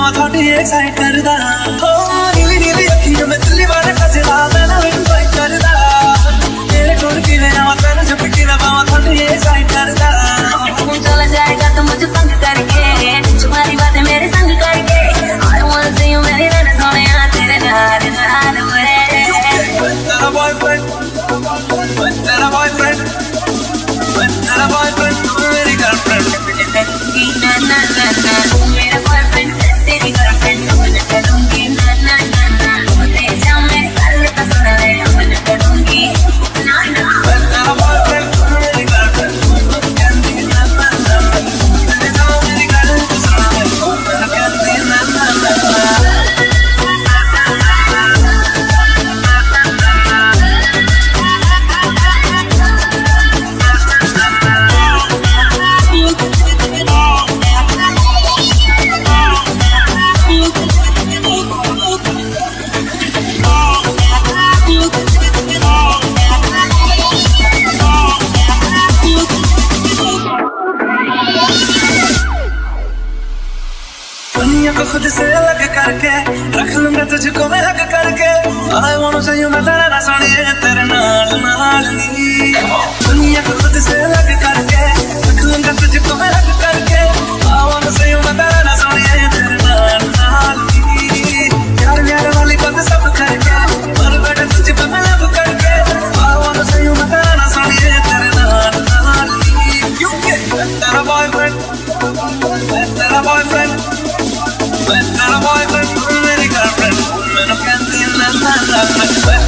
जावा थोड़ी एक्साइट करदा हो नीली नीली अखियों में दिल्ली वाले खजरा मैं ना इनवाइट करदा तेरे कोल की मैं आवा तेरे जो पिटी ना पावा थोड़ी एक्साइट करदा तू चला जाएगा तो मुझे तंग करके तुम्हारी बातें मेरे संग करके I wanna see you मेरी रानी सोनिया तेरे नाल नाल मेरे तेरा बॉयफ्रेंड तेरा बॉयफ्रेंड तू मेरी गर्लफ्रेंड ना ना ना ना तू मेरा बॉयफ्रेंड तेरी गर्लफ्रेंड मैं करूंगी ना ना ना ना तेरे सामने सारे का सुना ले मैं करूंगी ना ना तेरा बॉयफ्रेंड तू मेरी गर्लफ्रेंड कहती ना ना ना तेरे जाओ मेरी गर्लफ्रेंड सुना मैं कहती ना ना ना दुनिया को खुद से अलग करके रख लूंगा तुझको मैं हक करके I wanna say you मैं तेरा ना सुनिए तेरे नाल नाल नी दुनिया को खुद से अलग करके रख लूंगा तुझको मैं हक करके I wanna say you मैं तेरा ना सुनिए तेरे नाल नाल नी प्यार प्यार वाली बात सब करके और बैठे तुझ पे मैं लब करके I wanna say you मैं तेरा ना सुनिए तेरे नाल नाल नी क्योंकि तेरा बॉयफ्रेंड तेरा बॉयफ्रेंड तेरा बॉयफ्रेंड तू मेरी गर्लफ्रेंड मैं कहती ना ना ना